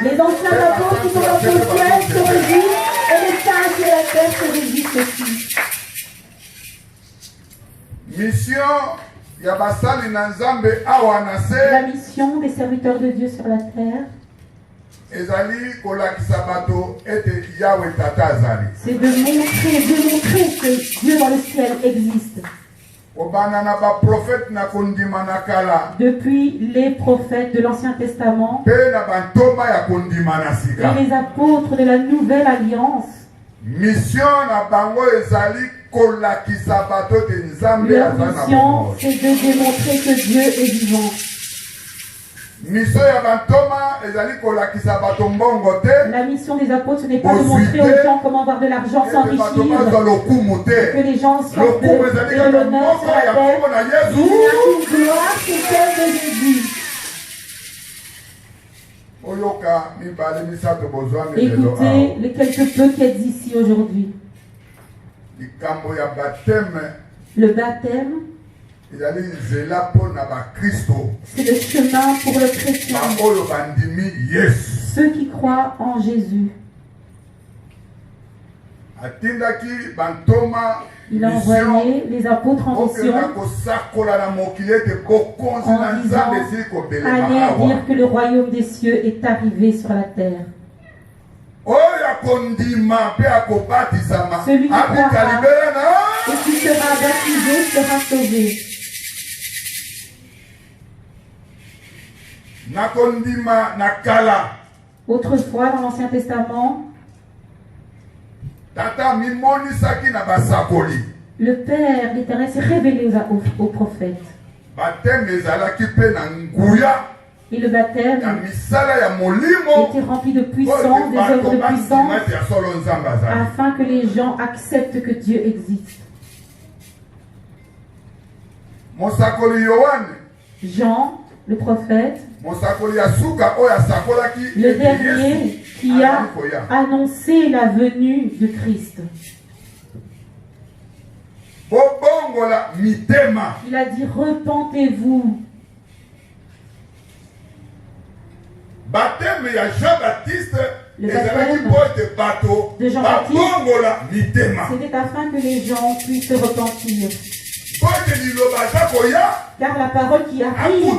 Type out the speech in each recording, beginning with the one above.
Les anciens apôtres qui sont dans le ciel se réjouissent et les sages de la terre se réjouissent aussi. La mission des serviteurs de Dieu sur la terre, c'est de montrer que Dieu dans le ciel existe. Depuis les prophètes de l'Ancien Testament et les apôtres de la Nouvelle Alliance, leur mission, c'est de démontrer que Dieu est vivant. La mission des apôtres, ce n'est pas de montrer aux gens comment avoir de l'argent, s'enrichir, que les gens sortent de l'honneur sur la terre. Une gloire, c'est celle de Jésus. Écoutez les quelques peu qui êtes ici aujourd'hui. Le baptême, c'est le chemin pour le chrétien, ceux qui croient en Jésus. Il a envoyé les apôtres en mission en disant, allez dire que le royaume des cieux est arrivé sur la terre. Celui qui croira et qui sera baptisé sera sauvé. Autrefois, dans l'Ancien Testament, le Père l'Éternel s'est révélé aux prophètes. Et le baptême était rempli de puissance, des œuvres de puissance, afin que les gens acceptent que Dieu existe. Jean, le prophète, le dernier qui a annoncé la venue de Christ. Il a dit, repentez-vous. Le baptême de Jean-Baptiste, c'était afin que les gens puissent se repentir. Car la parole qui arrive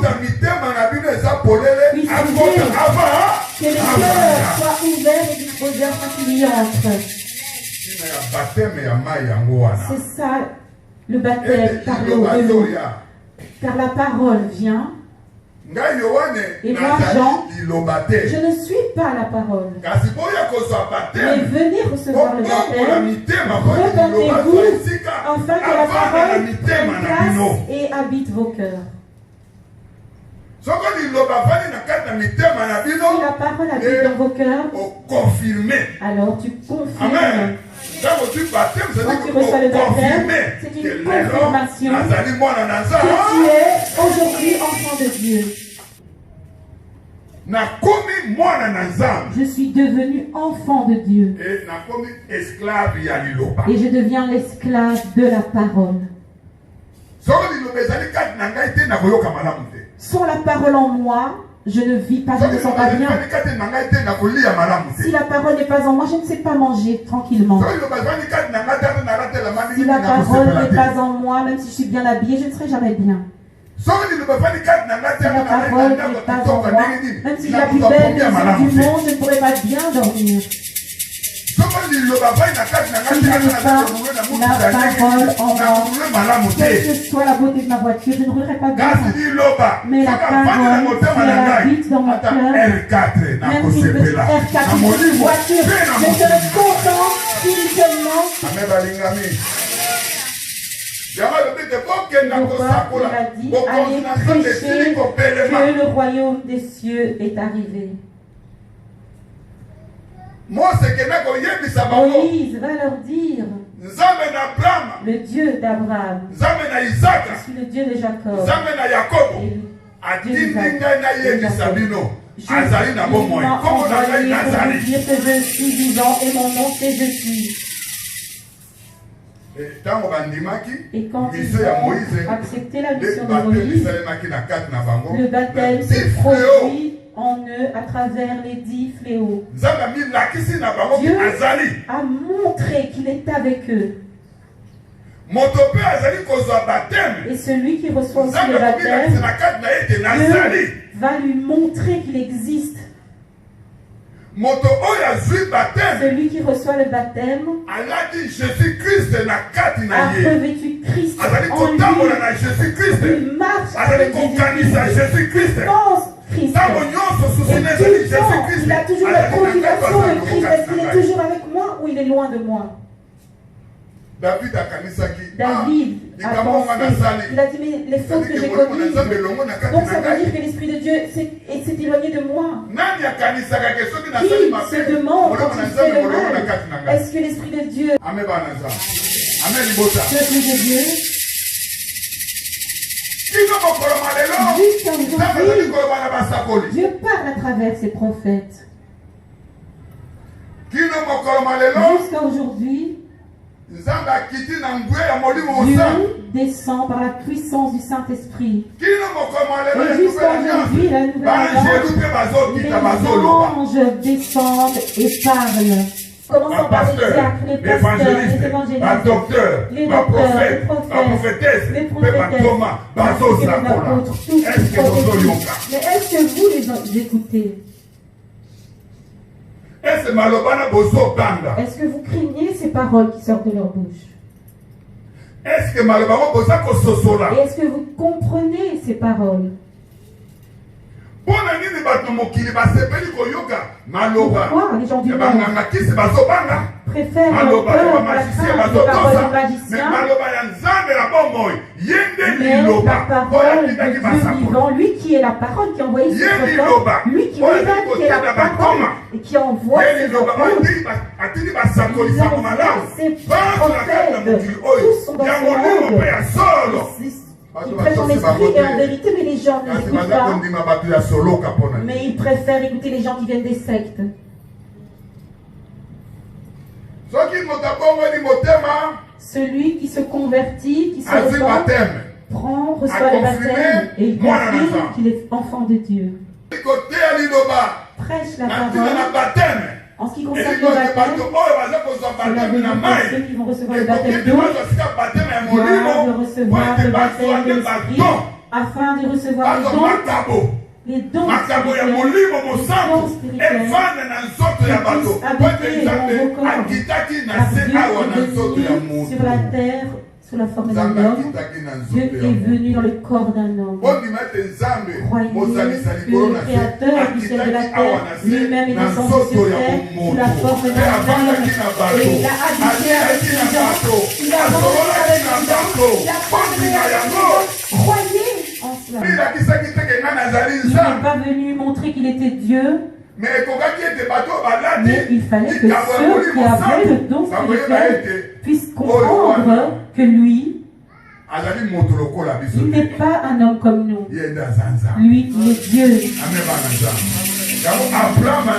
puisse ouvrir, que les cœurs soient ouverts et disposés afin qu'il y entre. C'est ça le baptême par l'eau de l'eau. Car la parole vient. Et moi, Jean, je ne suis pas la parole. Mais venez recevoir le baptême, repentez-vous, afin que la parole prenne place et habite vos cœurs. Si la parole habite dans vos cœurs, alors tu confirmes. Quand tu reçois le baptême, c'est une confirmation que tu es aujourd'hui enfant de Dieu. Je suis devenu enfant de Dieu. Et je deviens l'esclave de la parole. Sans la parole en moi, je ne vis pas, je ne me sens pas bien. Si la parole n'est pas en moi, je ne sais pas manger tranquillement. Si la parole n'est pas en moi, même si je suis bien habillé, je ne serai jamais bien. Si la parole n'est pas en moi, même si j'ai la plus belle maison du monde, je ne pourrai pas bien dormir. Si je n'ai pas la parole en moi, quelle que soit la beauté de ma voiture, je ne roulerai pas bien. Mais la parole, si elle habite dans mon cœur, même si une petite R4, une petite voiture, je serai content spirituellement. Pourquoi il a dit, allez prêcher que le royaume des cieux est arrivé. Moïse va leur dire, le Dieu d'Abraham, je suis le Dieu de Jacob, et le Dieu de Jacob. Je m'a envoyé pour vous dire que je suis vivant et mon nom c'est je suis. Et quand ils ont accepté la mission de Moïse, le baptême s'est produit en eux à travers les 10 fléaux. Dieu a montré qu'il est avec eux. Et celui qui reçoit aussi le baptême, Dieu va lui montrer qu'il existe. Celui qui reçoit le baptême a revêtu Christ en lui. Il marche avec Jésus-Christ. Pense Christ. Et il a toujours la motivation de Christ. Est-ce qu'il est toujours avec moi ou il est loin de moi? David a pensé, il a dit, mais les fautes que j'ai commises, donc ça veut dire que l'Esprit de Dieu s'est éloigné de moi. Qui se demande quand il fait le mal, est-ce que l'Esprit de Dieu, l'Esprit de Dieu, jusqu'à aujourd'hui, Dieu parle à travers ses prophètes. Jusqu'à aujourd'hui, Dieu descend par la puissance du Saint-Esprit. Et jusqu'à aujourd'hui, la nouvelle alliance, les anges descendent et parlent. Commençons par les diacres, les pasteurs, les évangélistes, les docteurs, les prophètes, les prophétesses, les apôtres, tous les prophètes. Mais est-ce que vous les écoutez? Est-ce que vous craignez ces paroles qui sortent de leur bouche? Et est-ce que vous comprenez ces paroles? Pourquoi les gens du monde préfèrent la peur, la crainte des paroles des magiciens, mais la parole de Dieu vivant, lui qui est la parole qui a envoyé ses prophètes, lui qui lui-même qui est la parole et qui envoie ses apôtres, ses prophètes, tous sont dans ce monde. Ils prêchent en esprit et en vérité, mais les gens ne l'écoutent pas. Mais ils préfèrent écouter les gens qui viennent des sectes. Celui qui se convertit, qui se reçoit le baptême et il confirme qu'il est enfant de Dieu. Prêche la parole. En ce qui concerne le baptême, cela veut dire que ceux qui vont recevoir le baptême d'eau doivent recevoir le baptême de l'Esprit afin de recevoir les dons spirituels habiter dans vos corps. Car Dieu est venu sur la terre sous la forme d'un homme. Dieu est venu dans le corps d'un homme. Croyez que le Créateur du ciel et de la terre lui-même est descendu sur terre sous la forme d'un homme. Et il a habité avec les gens. Il a mangé avec les gens. Il a parlé avec les gens. Croyez en cela. Il n'est pas venu montrer qu'il était Dieu. Mais il fallait que ceux qui avaient le don spirituel puissent comprendre que lui, il n'est pas un homme comme nous. Lui, il est Dieu.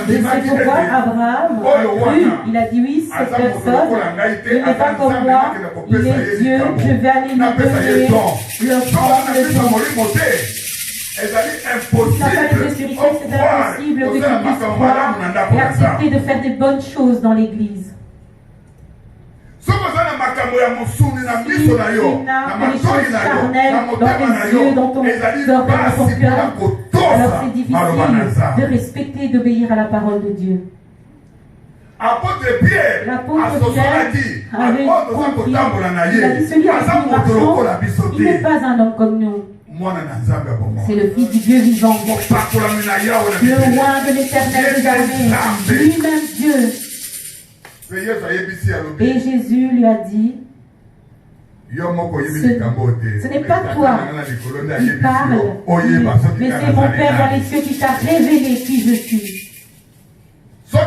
C'est pourquoi Abraham a cru, il a dit oui, cette personne, il n'est pas comme moi, il est Dieu, je vais aller lui donner le don. Il n'a pas de spirituel, c'est impossible que tu puisses croire et accepter de faire des bonnes choses dans l'église. Si tu n'as que les choses charnelles dans tes yeux, dans ton cœur, dans ton cœur, alors c'est difficile de respecter et d'obéir à la parole de Dieu. L'apôtre Pierre avait compris, il a dit celui avec qui nous marchons, il n'est pas un homme comme nous. C'est le Fils du Dieu vivant, le roi de l'Éternel des armées, lui-même Dieu. Et Jésus lui a dit, ce n'est pas toi qui parles, mais c'est mon Père dans les cieux qui t'a révélé qui je suis. Si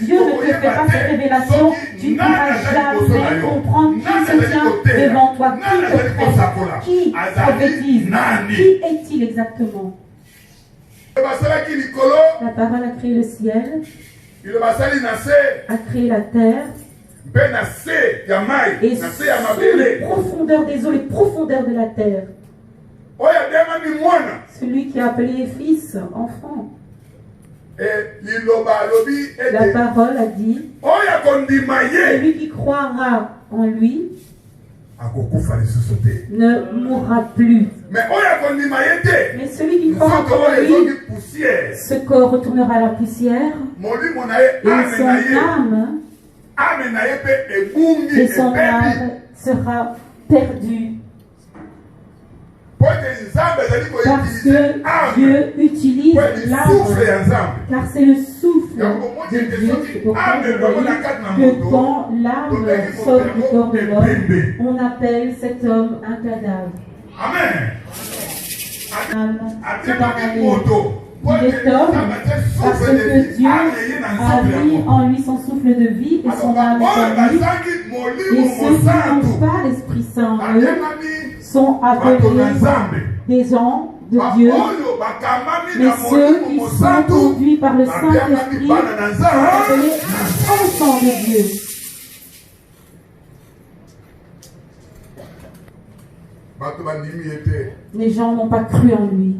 Dieu ne te fait pas cette révélation, tu ne pourras jamais comprendre qui se tient devant toi, qui te prête, qui prophétise, qui est-il exactement. La parole a créé le ciel, a créé la terre, Et sur les profondeurs des eaux, les profondeurs de la terre. Celui qui a appelé fils, enfant. La parole a dit, celui qui croira en lui ne mourra plus. Mais celui qui croira en lui, ce corps retournera à la poussière et son âme sera perdue. Parce que Dieu utilise l'âme, car c'est le souffle de Dieu. C'est pourquoi que quand l'âme sort du corps de l'homme, on appelle cet homme un cadavre. Amen. C'est il est homme parce que Dieu a mis en lui son souffle de vie et son âme est en lui. Et ceux qui n'ont pas l'Esprit Saint, eux, sont appelés des gens de Dieu, mais ceux qui sont conduits par le Saint-Esprit sont appelés enfants de Dieu. Les gens n'ont pas cru en lui.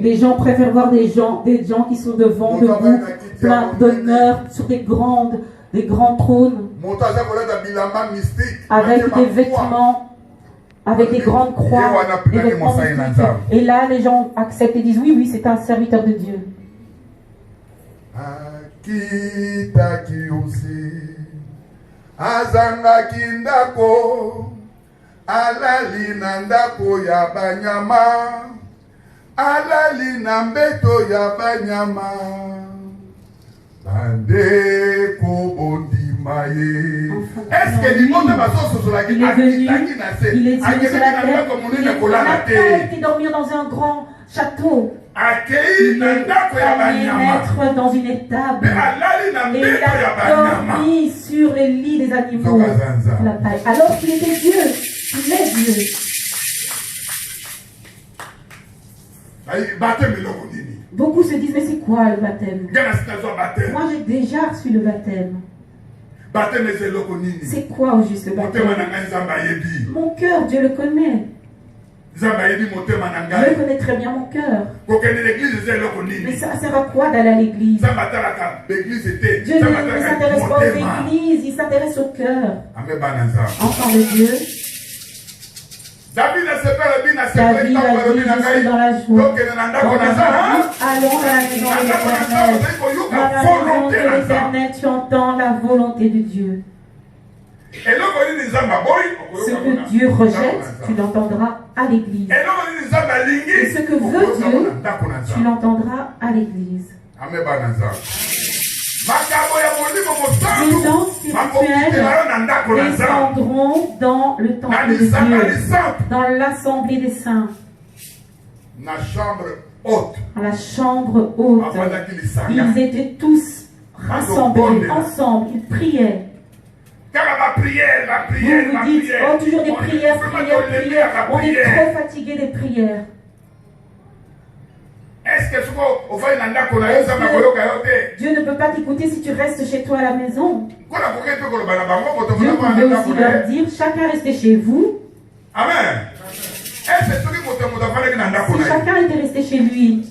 Les gens préfèrent voir des gens qui sont devant, debout, plein d'honneur, sur des grands trônes, avec des vêtements, avec des grandes croix, des vêtements mystiques. Et là, les gens acceptent et disent oui, oui, c'est un serviteur de Dieu. Alali na ndako ya banyama, alali na mbeto ya banyama, bande kobondima ye. Est-ce que du monde va se sur la guitare? Il est venu sur la terre. Il n'a pas été dormir dans un grand château. Il est allé mettre dans une étable et il a dormi sur les lits des animaux. Alors qu'il était Dieu. Il est Dieu. Beaucoup se disent, mais c'est quoi le baptême? Moi j'ai déjà reçu le baptême. C'est quoi au juste le baptême? Mon cœur, Dieu le connaît. Dieu connaît très bien mon cœur. Mais ça sert à quoi d'aller à l'église? Dieu ne s'intéresse pas aux églises, il s'intéresse au cœur. Enfant de Dieu. David a dit, je suis dans la joie. Allons dans la maison de l'Éternel. Dans la maison de l'Éternel, tu entends la volonté de Dieu. Ce que Dieu rejette, tu l'entendras à l'église. Et ce que veut Dieu, tu l'entendras à l'église. Les gens spirituels descendront dans le temple de Dieu, dans l'assemblée des saints, dans la chambre haute. Ils étaient tous rassemblés ensemble, ils priaient. Vous vous dites, oh, toujours des prières, prières. On est trop fatigué des prières. Est-ce que Dieu ne peut pas t'écouter si tu restes chez toi à la maison? Dieu pouvait aussi leur dire, chacun restez chez vous. Amen. Si chacun était resté chez lui,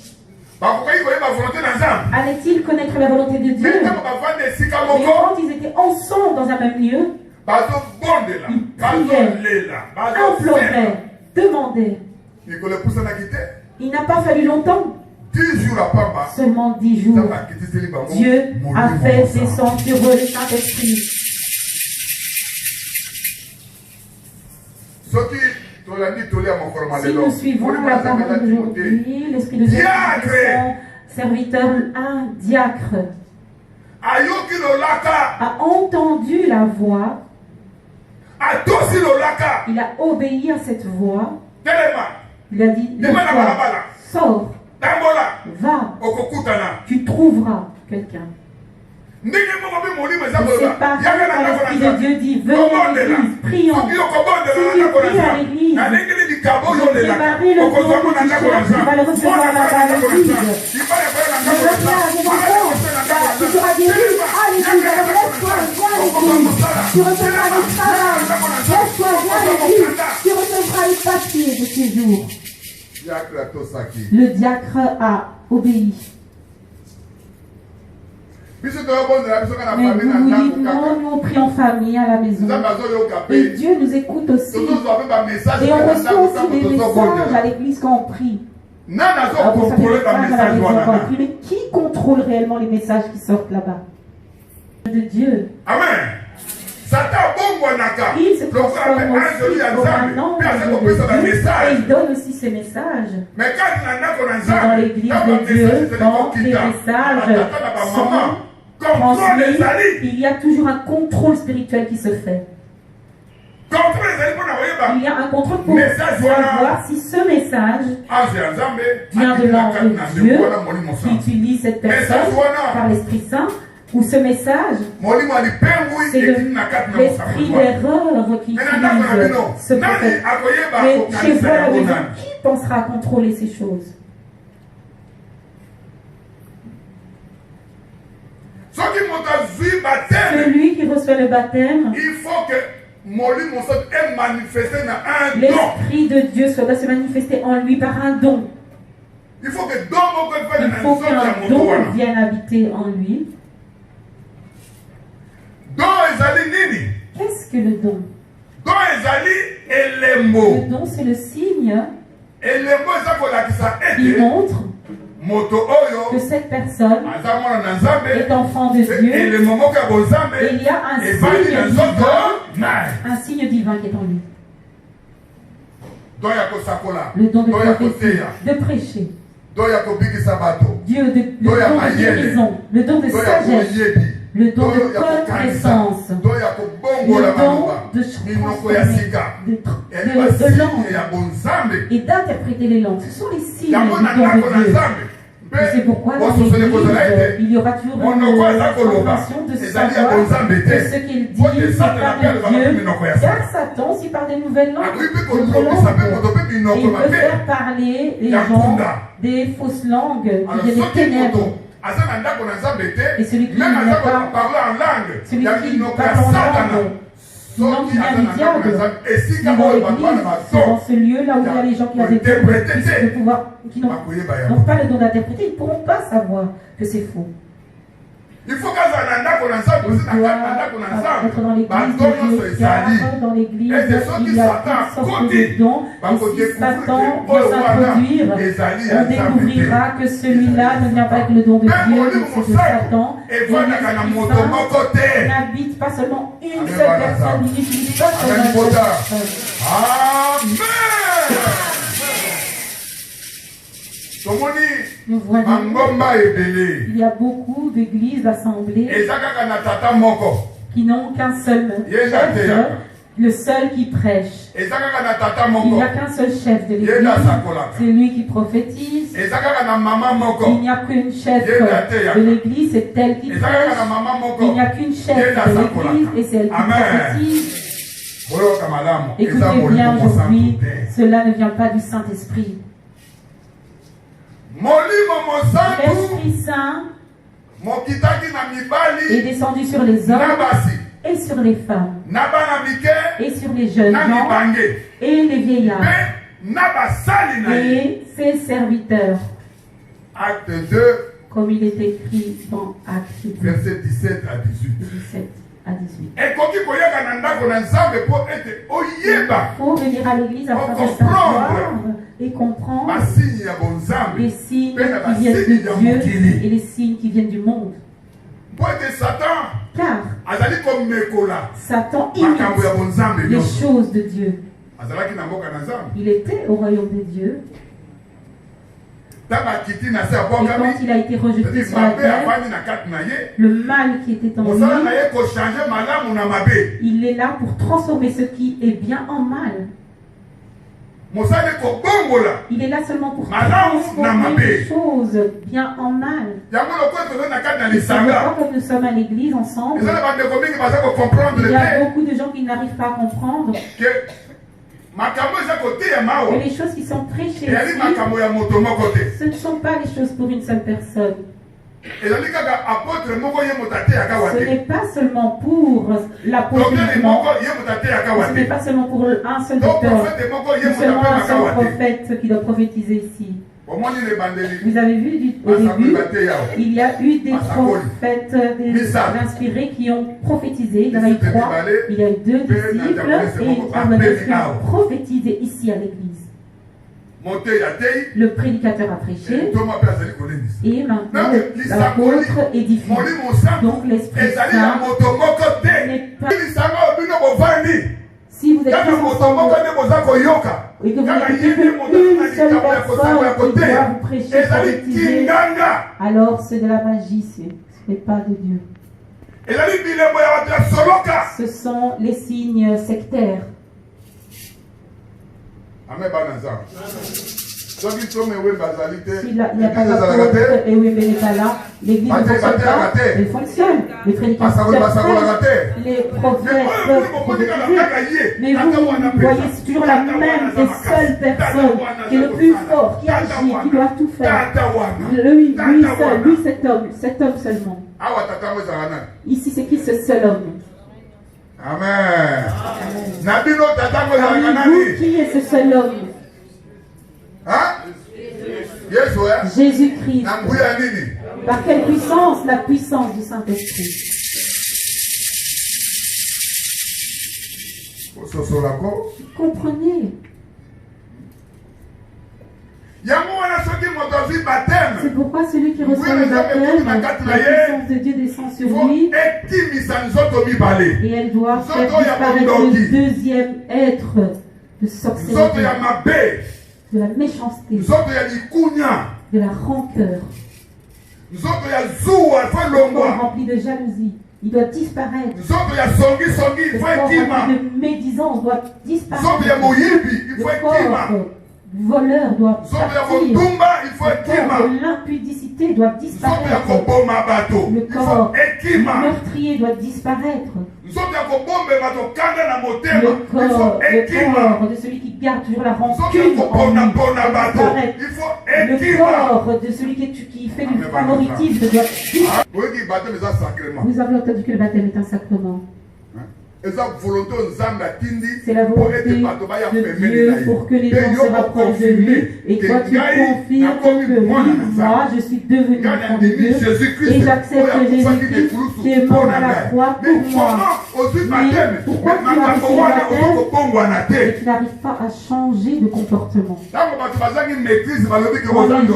allait-il connaître la volonté de Dieu? Mais quand ils étaient ensemble dans un même lieu, ils priaient, imploraient, demandaient. Il n'a pas fallu longtemps. 10 jours après, seulement 10 jours, Dieu a fait descendre sur eux le Saint-Esprit. Si nous suivons la parole d'aujourd'hui, l'Esprit de Dieu est son serviteur, un diacre, a entendu la voix, il a obéi à cette voix, il a dit, sors. Va, tu trouveras quelqu'un. C'est pas quand l'Esprit de Dieu dit, venez à l'église, prions. Si tu pries à l'église, je vais barrer le corps que tu cherches, tu vas le recevoir là-bas à l'église. Ne reviens à des enfants, tu seras guéri à l'église, à la Tu recevras le travail. Laisse-toi bien l'église. Tu recevras les papiers de séjour. Le diacre a obéi. Mais vous vous dites, non, nous on prie en famille à la maison. Et Dieu nous écoute aussi. Et on reçoit aussi des messages à l'église quand on prie. Mais qui contrôle réellement les messages qui sortent là-bas? De Dieu. Amen. Il se transforme aussi en un ange de Dieu et il donne aussi ses messages. Mais dans l'église de Dieu, quand les messages sont transmis, il y a toujours un contrôle spirituel qui se fait. Il y a un contrôle pour savoir si ce message vient de l'ange de Dieu qui utilise cette personne par l'Esprit Saint, ou ce message, c'est l'esprit d'erreur qui utilise ce prophète. Mais chez vous à la maison, qui pensera à contrôler ces choses? Celui qui reçoit le baptême, il faut que l'Esprit de Dieu doit se manifester en lui par un don. Il faut qu'un don vienne habiter en lui. Qu'est-ce que le don? Le don, c'est le signe qui montre que cette personne est enfant de Dieu et il y a un signe divin qui est en lui. Le don de prophétie, de prêcher, Dieu, le don de guérison, le don de sagesse, le don de connaissance, le don de langue et d'interpréter les langues. Ce sont les signes du don de Dieu. C'est pourquoi dans l'église, il y aura toujours une information de savoir que ce qu'il dit, c'est pas de Dieu. Car Satan, s'il parle des nouvelles langues, il peut faire parler les gens des fausses langues, qui viennent des ténèbres. Et celui qui parle en langue, sinon qui vient du diable, c'est dans l'église, c'est dans ce lieu là où il y a les gens qui ont des pouvoirs, qui n'ont pas le don d'interpréter, ils ne pourront pas savoir que c'est faux. Il faut être dans l'église, il y a toutes sortes de dons, et si Satan vient s'introduire, on découvrira que celui-là ne vient pas avec le don de Dieu, c'est de Satan, et l'Esprit Saint n'habite pas seulement une seule personne, il n'utilise pas seulement une seule personne. Amen. Nous voyons, il y a beaucoup d'églises, d'assemblées qui n'ont qu'un seul chef, le seul qui prêche. Il n'y a qu'un seul chef de l'église, c'est lui qui prophétise. Il n'y a qu'une chef de l'église, c'est elle qui prêche. Il n'y a qu'une chef de l'église et c'est elle qui prophétise. Écoutez bien aujourd'hui, cela ne vient pas du Saint-Esprit. L'Esprit Saint est descendu sur les hommes et sur les femmes et sur les jeunes gens et les vieillards et ses serviteurs. Acte 2, comme il est écrit dans Acte 2, verset 17 à 18. 17 à 18. Il faut venir à l'église afin de savoir et comprendre les signes qui viennent de Dieu et les signes qui viennent du monde. Car Satan imite les choses de Dieu. Il était au royaume de Dieu. Et quand il a été rejeté sur la terre, le mal qui était en lui, il est là pour transformer ce qui est bien en mal. Il est là seulement pour transformer les choses bien en mal. Et c'est pourquoi, comme nous sommes à l'église ensemble, il y a beaucoup de gens qui n'arrivent pas à comprendre que les choses qui sont prêchées ici, ce ne sont pas les choses pour une seule personne. Ce n'est pas seulement pour l'apôtre, ce n'est pas seulement pour un seul docteur, c'est seulement un seul prophète qui doit prophétiser ici. Vous avez vu au début, il y a eu des prophètes inspirés qui ont prophétisé. Il y en a eu 3, il y a eu 2 disciples et Barnabas qui ont prophétisé ici à l'église. Le prédicateur a prêché et maintenant l'apôtre édifie. Donc l'Esprit Saint n'est pas... Si vous êtes tous ensemble et que vous n'écoutez qu'une seule personne qui doit vous prêcher, prophétiser, alors c'est de la magie, ce n'est pas de Dieu. Ce sont les signes sectaires. S'il n'y a pas d'apôtre et Wembe n'est pas là, l'église ne fonctionne pas, elle fonctionne. Les prédicateurs prêchent, les prophètes peuvent prophétiser. Mais vous voyez, c'est toujours la même des seules personnes qui est le plus fort, qui agit, qui doit tout faire. Lui seul, lui cet homme seulement. Ici, c'est qui ce seul homme? Amen. Vous, qui est ce seul homme? Jésus-Christ. Par quelle puissance? La puissance du Saint-Esprit. Comprenez. C'est pourquoi celui qui reçoit le baptême, la puissance de Dieu descend sur lui et elle doit faire disparaître le deuxième être de sorcellerie, de la méchanceté, de la rancœur, rempli de jalousie. Il doit disparaître. Le corps rempli de médisance doit disparaître. Le corps voleur doit partir. Le corps de l'impudicité doit disparaître. Le corps meurtrier doit disparaître. Le corps de celui qui garde toujours la rancune en lui doit disparaître. Le corps de celui qui fait du favoritisme doit disparaître. Vous avez entendu que le baptême est un sacrement. C'est la volonté de Dieu pour que les gens se rapprochent de lui. Et toi, tu confirmes que oui, moi, je suis devenu enfant de Dieu et j'accepte Jésus-Christ qui est mort à la croix pour moi. Mais pourquoi tu as reçu le baptême et tu n'arrives pas à changer de comportement? Quand les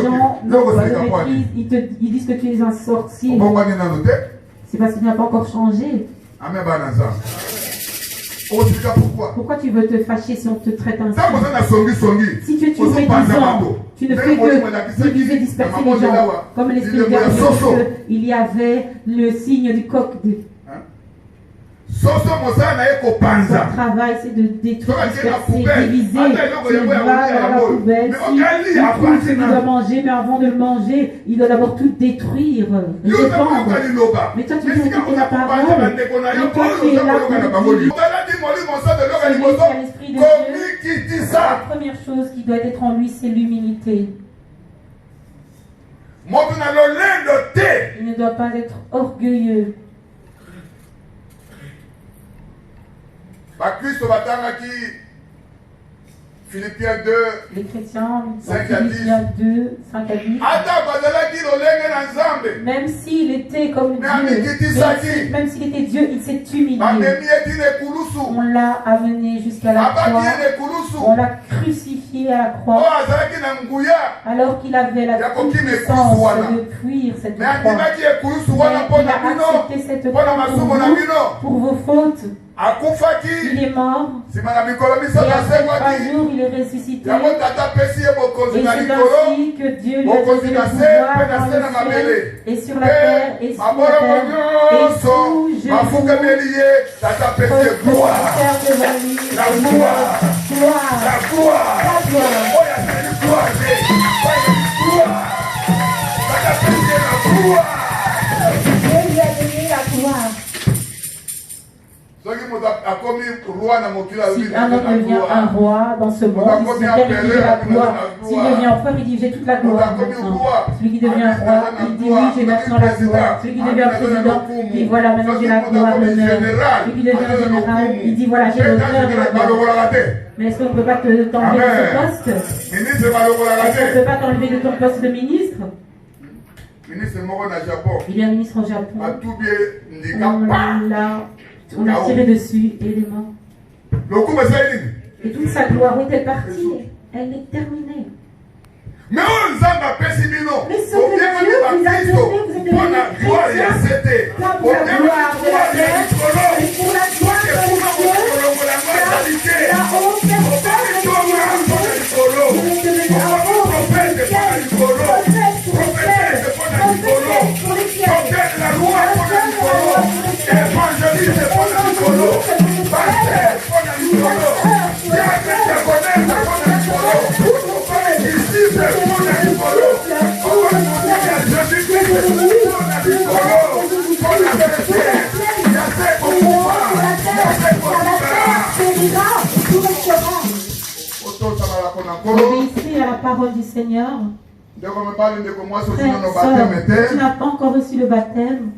gens n'ont pas de maîtrise, ils disent que tu es un sorcier. C'est parce que tu n'as pas encore changé. Pourquoi tu veux te fâcher si on te traite ainsi? Si tu es médisant, tu ne fais que diviser, disperser les gens. Comme l'Esprit de Dieu a dit qu'il y avait le signe du coq. Son travail, c'est de détruire, disperser, diviser. Il va dans la poubelle. Il trouve ce qu'il doit manger, mais avant de le manger, il doit d'abord tout détruire, répandre. Mais toi, tu veux écouter la parole. Mais toi, tu es là pour dire. L'Esprit de Dieu, la première chose qui doit être en lui, c'est l'humilité. Il ne doit pas être orgueilleux. Philippiens 2, les chrétiens, Philippiens 2, 5 à 8. Même s'il était comme Dieu, même s'il était Dieu, il s'est humilié. On l'a amené jusqu'à la croix. On l'a crucifié à la croix. Alors qu'il avait la puissance de fuir cette croix. Mais il a accepté cette croix pour vos fautes. Il est mort et après 3 jours il est ressuscité. Et c'est ainsi que Dieu lui a donné le pouvoir dans le ciel et sur la terre et sur la terre. Et sous Jésus, la gloire, Dieu lui a donné la gloire. un homme devient un roi dans ce monde, il dirige la gloire. S'il devient empereur, il dit j'ai toute la gloire maintenant. Celui qui devient un roi, il dit oui, j'ai maintenant la gloire. Celui qui devient président, il dit voilà, maintenant j'ai la gloire, l'honneur. Celui qui devient général, il dit voilà, j'ai l'honneur et la gloire. Mais est-ce qu'on ne peut pas t'enlever de ce poste? Est-ce qu'on ne peut pas t'enlever de ton poste de ministre? Il y a un ministre au Japon. On a tiré dessus et il est mort. Et toute sa gloire, où est-elle partie? Elle est terminée. Mais ce que Dieu vous a donné, vous êtes devenus chrétiens pour la gloire de la terre et pour la gloire de Dieu. La haute personne de Dieu. Vous êtes devenus un haut prophète pour les ciels. La loi pour les ciels. Évangéliste pour les ciels. Pasteur pour les ciels. Diacre pour les ciels. Obéissez à la parole du Seigneur. Frère, sœur, tu n'as pas encore reçu le baptême.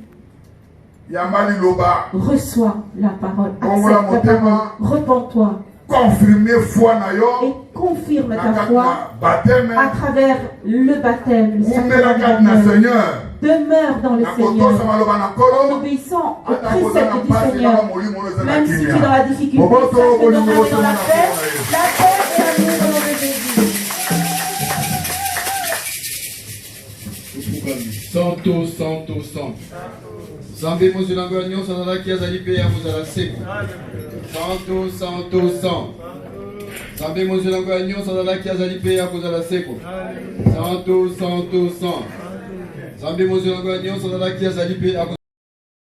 Reçois la parole. Accepte la parole. Repens-toi. Et confirme ta foi à travers le baptême, le sacrement du baptême. Demeure dans le Seigneur en obéissant au précepte du Seigneur. Même si tu es dans la difficulté, sache que demeurer dans la paix et l'amour au nom de Jésus. Santo, santo, santo. Zambe mozulango nyo sanala kia zalipe ya muzala seko. Santo, santo, santo. Zambe mozulango nyo sanala kia zalipe ya muzala seko. Santo, santo, santo. Zambe mozulango nyo sanala kia zalipe ya